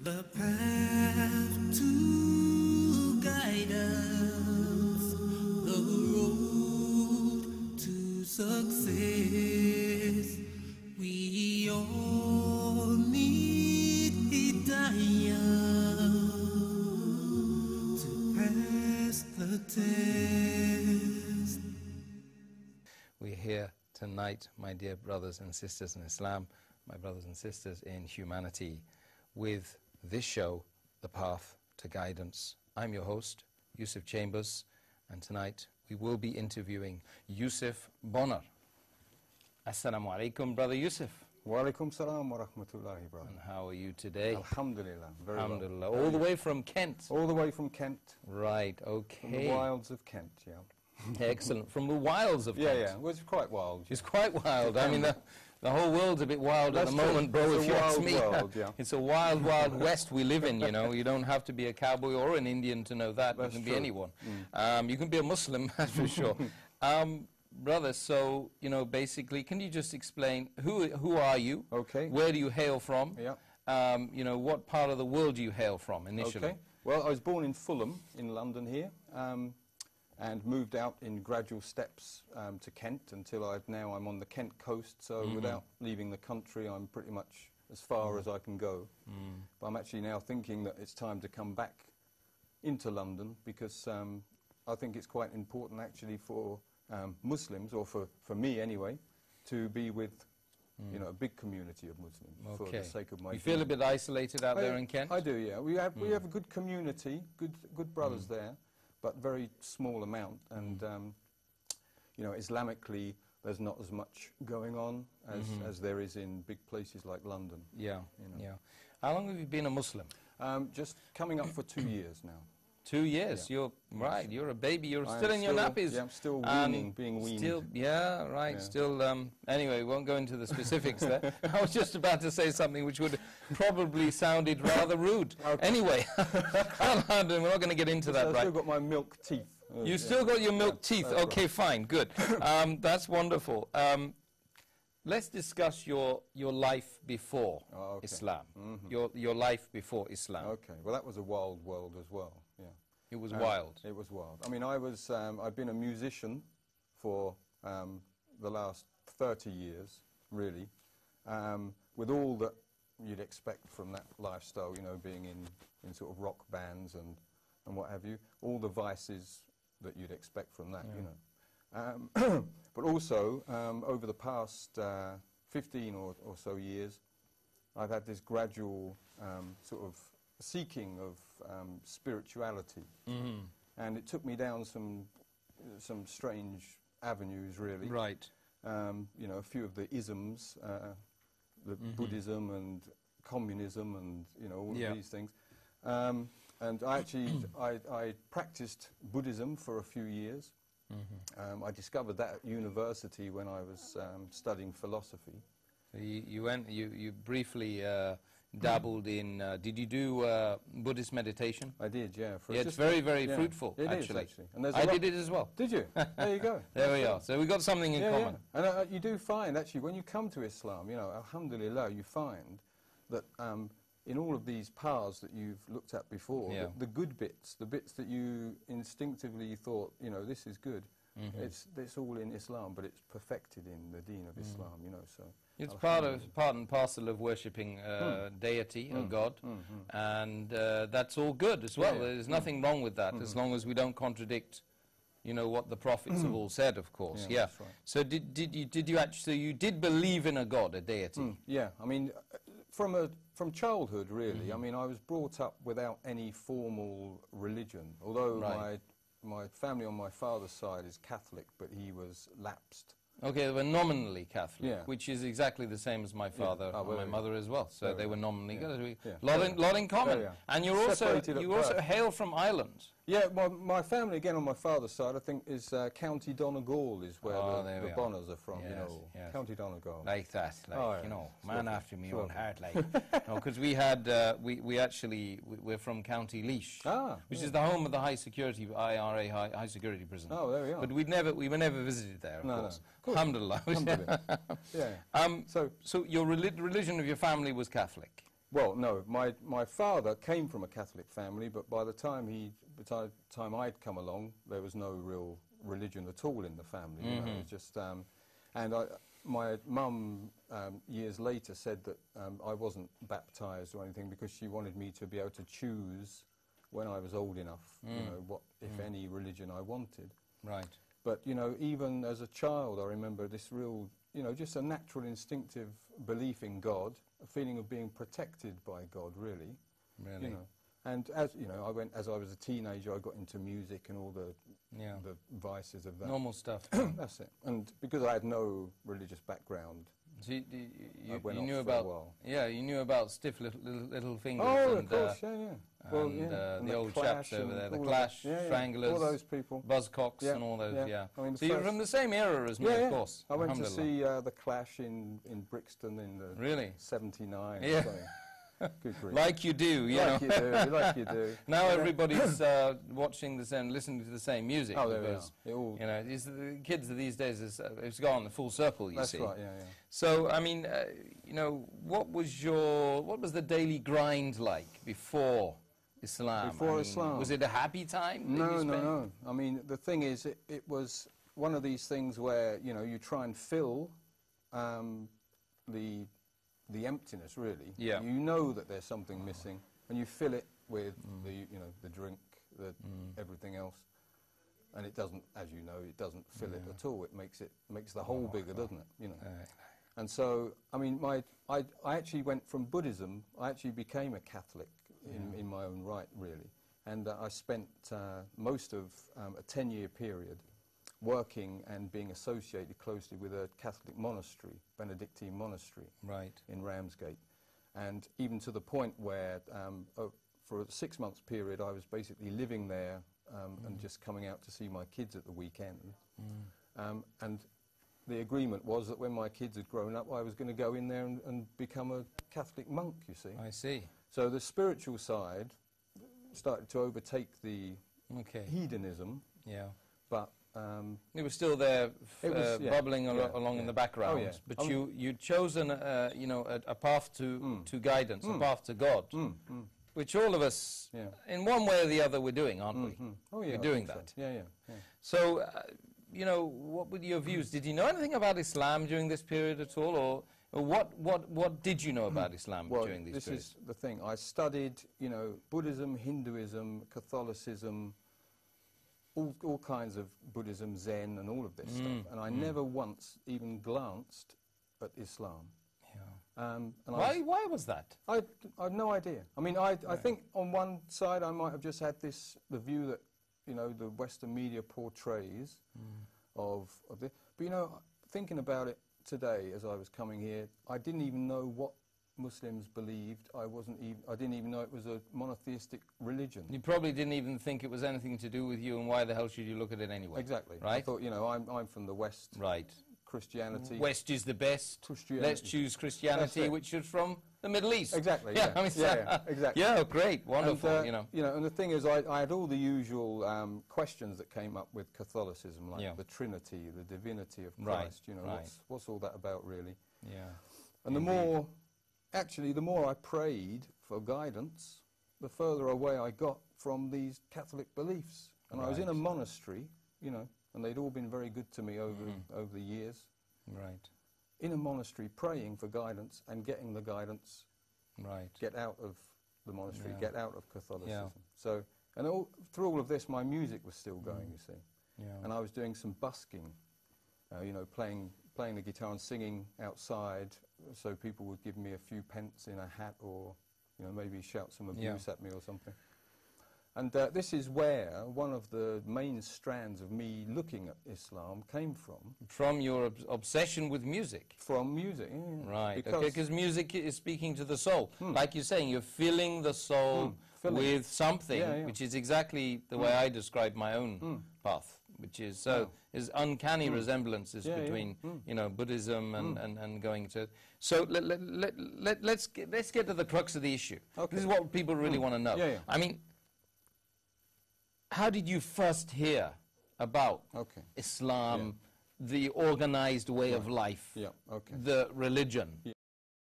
The path to guidance, the road to success. We all need hidayah to pass the test. We're here tonight, my dear brothers and sisters in Islam, my brothers and sisters in humanity, with this show, The Path to Guidance. I'm your host, Yusuf Chambers, and tonight we will be interviewing Yusuf Bonner. Assalamu alaikum, Brother Yusuf. Wa alaikum salam wa rahmatullahi, brother. And how are you today? Alhamdulillah, very Alhamdulillah. well. All the way from Kent? All the way from Kent. Right, okay. From the wilds of Kent, yeah. Excellent. From the wilds of Kent? Yeah, well, it's quite wild. It's quite wild. I mean, the whole world's a bit wild at the moment, bro, if you ask me. World, yeah. It's a wild, wild west we live in, you know. You don't have to be a cowboy or an Indian to know that. That's you can true. be anyone. You can be a Muslim, that's for sure. Brother, so, you know, basically, can you just explain, who are you? Okay. Where do you hail from? Yeah. You know, what part of the world do you hail from initially? Okay. Well, I was born in Fulham, in London here, and moved out in gradual steps to Kent until now I'm on the Kent coast, so without leaving the country, I'm pretty much as far as I can go. But I'm actually now thinking that it's time to come back into London because I think it's quite important actually for Muslims, or for me anyway, to be with you know, a big community of Muslims for the sake of my You feel a bit isolated out there in Kent? I do, yeah. We have a good community, good brothers there, but very small amount, and you know, Islamically there's not as much going on as there is in big places like London. Yeah, you know. yeah. How long have you been a Muslim? Just coming up for 2 years now. 2 years. Yeah. You're right. You're a baby. You're still in your nappies. Yeah, I'm still weaning, being weaned. Still, yeah, right. Yeah. Still. Anyway, we won't go into the specifics there. I was just about to say something which would probably sounded rather rude. Okay. Anyway, we're not going to get into that. I've right? still got my milk teeth. You still got your milk teeth. Okay, right. fine, good. That's wonderful. Let's discuss your life before Islam. Your life before Islam. Okay. Well, that was a wild world as well. Yeah. It was wild. It was wild. I mean, I've been a musician for the last 30 years, really, with all that you'd expect from that lifestyle, you know, being in sort of rock bands and what have you, all the vices that you'd expect from that, you know. But also, over the past 15 or so years, I've had this gradual sort of seeking of spirituality, and it took me down some strange avenues, really. Right. You know, a few of the isms, the Buddhism and communism, and you know, all of these things. And I actually I practiced Buddhism for a few years. I discovered that at university when I was studying philosophy. So you briefly dabbled in, did you do Buddhist meditation? I did, yeah. Yeah, it's very, very fruitful, it actually. Is, actually. And I did it as well. Did you? There you go. There we are. So we've got something in common. Yeah. And you do find, actually, when you come to Islam, you know, alhamdulillah, you find that in all of these paths that you've looked at before, the good bits, the bits that you instinctively thought, you know, this is good, it's all in Islam, but it's perfected in the deen of Islam, you know, so... It's part and parcel of worshipping deity, a god, and that's all good as well. There's nothing wrong with that, as long as we don't contradict, you know, what the prophets have all said, of course. Yeah. That's right. So did you actually, you did believe in a god, a deity? Yeah, I mean, from childhood, really. I mean, I was brought up without any formal religion, although my family on my father's side is Catholic, but he was lapsed. Okay, they were nominally Catholic, which is exactly the same as my father and my mother as well. So they were nominally Catholic. Lot in common. And you also hail from Ireland. Yeah, my family, again, on my father's side, I think, is County Donegal is where the Bonners are from, you know, County Donegal. Like that, like, you know, man after me own heart, like. Because we had, we're from County Laois, which is the home of the high security, IRA, high security prison. Oh, there we are. But we were never visited there, of course. No. Alhamdulillah. Alhamdulillah. So your religion of your family was Catholic? Well, no, my father came from a Catholic family, but by the time I'd come along, there was no real religion at all in the family. You know, it was just, and my mum years later said that I wasn't baptised or anything because she wanted me to be able to choose when I was old enough, you know, what, if any, religion I wanted. Right. But, you know, even as a child, I remember this real, you know, just a natural instinctive belief in God, a feeling of being protected by God, really. Really? You know. And as, you know, as I was a teenager, I got into music and all the vices of that. Normal stuff. That's it. And because I had no religious background, So you for knew a about while. You knew about Stiff Little Fingers. Oh, and, of course, yeah. Well, and and the old chaps over there, the all Clash, that. Stranglers, all those people. Buzzcocks, Yeah, and all those. yeah. I mean, so you're from the same era as me, of course. I went to see the Clash in Brixton in the Really? 79. Yeah. So, good grief. Like you do, you like know. you do, like you do. Now everybody's watching the same, listening to the same music. Oh, there we because, are. It all you know, the kids of these days, it's gone the full circle, you see. That's right, yeah. So, I mean, you know, what was the daily grind like before Islam? Before Islam? Was it a happy time? No. I mean, the thing is, it was one of these things where, you know, you try and fill the emptiness, really. Yeah. You know that there's something missing, and you fill it with the drink, everything else. And it doesn't, as you know, it doesn't fill it at all. It makes the hole bigger, doesn't it? You know. And so, I mean, I actually went from Buddhism. I actually became a Catholic in my own right, really. And I spent most of a 10-year period working and being associated closely with a Catholic monastery, Benedictine monastery, in Ramsgate. And even to the point where, for a 6-month period, I was basically living there and just coming out to see my kids at the weekend. And the agreement was that when my kids had grown up, I was going to go in there and become a Catholic monk, you see. I see. So the spiritual side started to overtake the hedonism. Yeah. But it was still there, bubbling along in the background. Oh, yeah. But you'd chosen, you know, a path to guidance, a path to God, which all of us, in one way or the other, we're doing, aren't we? Oh, yeah. We're doing that. So. Yeah. So, you know, what were your views? Did you know anything about Islam during this period at all, or what did you know about Islam during these periods? Well, this is the thing. I studied, you know, Buddhism, Hinduism, Catholicism, all kinds of Buddhism, Zen, and all of this stuff. And I never once even glanced at Islam. Yeah. And why was that? I have no idea. I mean, I think on one side I might have just had the view that, you know, the Western media portrays of this. But, you know, thinking about it today as I was coming here, I didn't even know what Muslims believed. I didn't even know it was a monotheistic religion. You probably didn't even think it was anything to do with you, and why the hell should you look at it anyway? Exactly. Right? I thought, you know, I'm from the West. Right. Christianity. West is the best. Christianity. Let's choose Christianity, which is from the Middle East. Exactly. Yeah, I mean, exactly. Yeah, great, wonderful. And, you know, and the thing is, I had all the usual questions that came up with Catholicism, like the Trinity, the divinity of Christ. You know, what's all that about, really? Yeah. And the more I prayed for guidance, the further away I got from these Catholic beliefs. And I was in a monastery, you know, and they'd all been very good to me over the years. Right. In a monastery, praying for guidance and getting the guidance. Right. Get out of the monastery, get out of Catholicism. Yeah. So, and through all of this, my music was still going, you see. Yeah. And I was doing some busking, you know, playing the guitar and singing outside, so people would give me a few pence in a hat, or, you know, maybe shout some abuse at me or something. And this is where one of the main strands of me looking at Islam came from. From your obsession with music? From music, yeah. Right, because music is speaking to the soul. Like you're saying, you're filling the soul with something, which is exactly the way I describe my own path, which is is uncanny resemblances between you know, Buddhism and going to. So let's get to the crux of the issue. Okay. This is what people really want to know. Yeah. I mean, how did you first hear about Islam, the organized way of life, the religion?